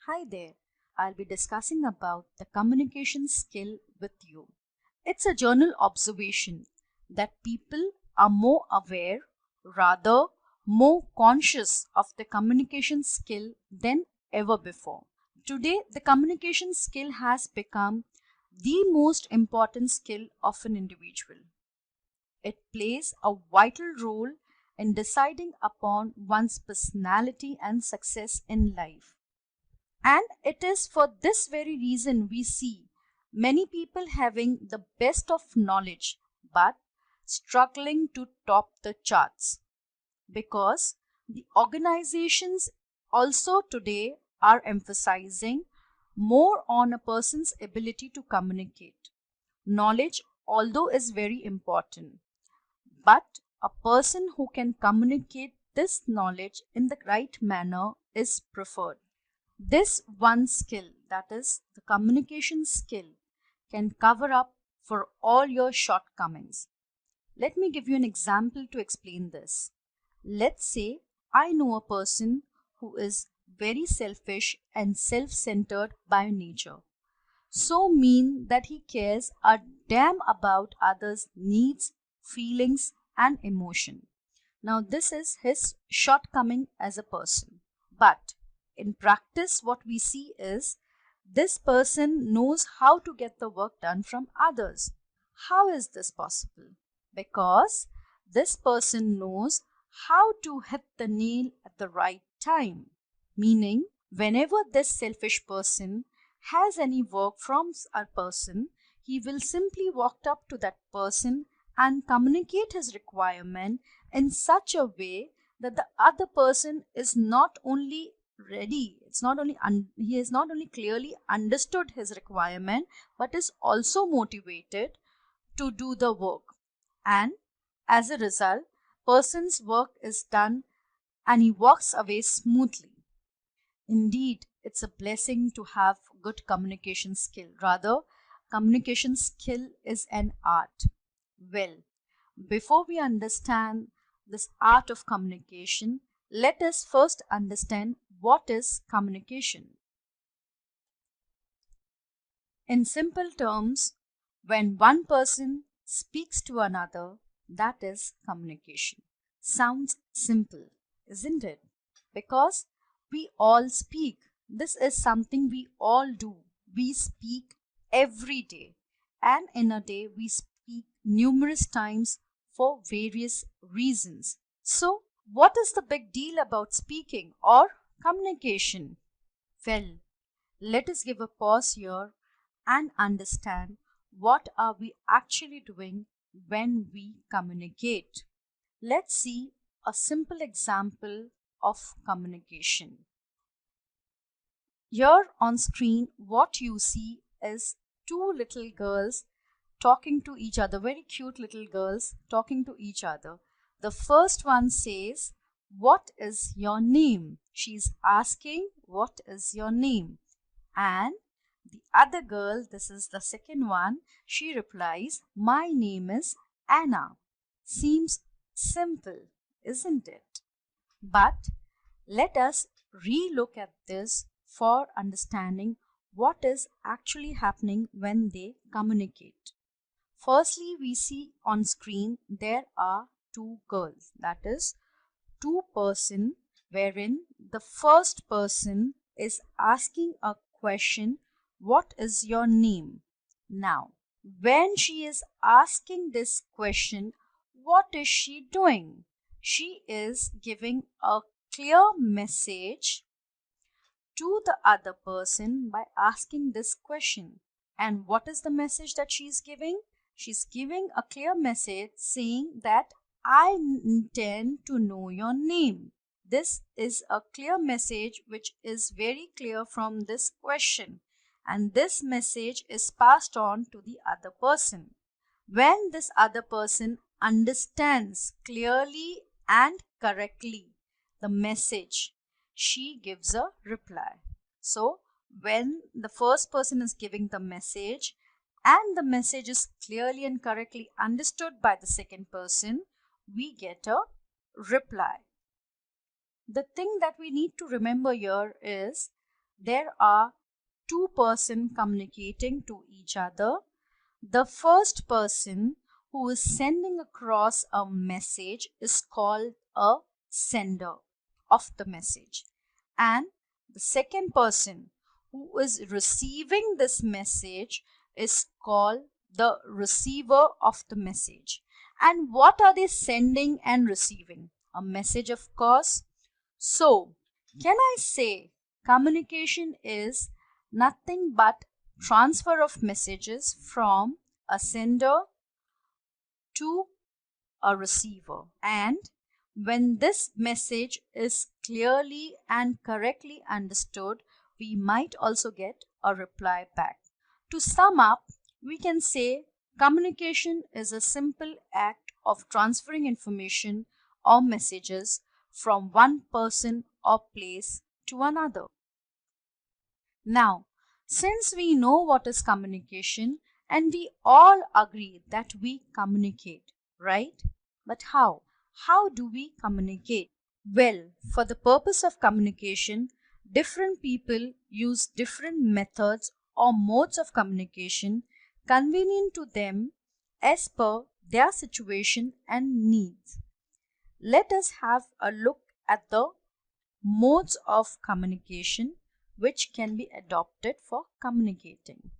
Hi there. I'll be discussing about the communication skill with you. It's a journal observation that people are more aware, rather more conscious of the communication skill than ever before. Today, the communication skill has become the most important skill of an individual. It plays a vital role in deciding upon one's personality and success in life. And it is for this very reason we see many people having the best of knowledge but struggling to top the charts because the organizations also today are emphasizing more on a person's ability to communicate. Knowledge, although, is very important, but a person who can communicate this knowledge in the right manner is preferred. This one skill, that is the communication skill, can cover up for all your shortcomings. Let me give you an example to explain this. Let's say I know a person who is very selfish and self centered by nature. So mean that he cares a damn about others' needs, feelings, and emotion. Now, this is his shortcoming as a person. But in practice, what we see is this person knows how to get the work done from others. How is this possible? Because this person knows how to hit the nail at the right time. Meaning, whenever this selfish person has any work from a person, he will simply walk up to that person and communicate his requirement in such a way that the other person is not only ready, he has not only clearly understood his requirement but is also motivated to do the work, and as a result person's work is done and he walks away smoothly. Indeed, it's a blessing to have good communication skill. Rather, communication skill is an art. Well, before we understand this art of communication, let us first understand what is communication. In simple terms, when one person speaks to another, that is communication. Sounds simple, isn't it? Because we all speak. This is something we all do. We speak every day, and in a day, we speak numerous times for various reasons. So, what is the big deal about speaking or communication? Well, let us give a pause here and understand what are we actually doing when we communicate. Let's see a simple example of communication. Here on screen, what you see is two little girls talking to each other, very cute little girls talking to each other. The first one says, "What is your name?" She's asking, "What is your name?" And the other girl, this is the second one, she replies, "My name is Anna." Seems simple, isn't it? But let us re-look at this for understanding what is actually happening when they communicate. Firstly, we see on screen there are two girls, that is, two person, wherein the first person is asking a question, "What is your name?" Now, when she is asking this question, what is she doing? She is giving a clear message to the other person by asking this question. And what is the message that she's giving? She's giving a clear message saying that I intend to know your name. This is a clear message which is very clear from this question, and this message is passed on to the other person. When this other person understands clearly and correctly the message, she gives a reply. So, when the first person is giving the message and the message is clearly and correctly understood by the second person, we get a reply. The thing that we need to remember here is there are two persons communicating to each other. The first person who is sending across a message is called a sender of the message, and the second person who is receiving this message is called the receiver of the message. And what are they sending and receiving? A message, of course. So, can I say communication is nothing but transfer of messages from a sender to a receiver? And when this message is clearly and correctly understood, we might also get a reply back. To sum up, we can say communication is a simple act of transferring information or messages from one person or place to another. Now, since we know what is communication and we all agree that we communicate, right? But how? How do we communicate? Well, for the purpose of communication, different people use different methods or modes of communication convenient to them as per their situation and needs. Let us have a look at the modes of communication which can be adopted for communicating.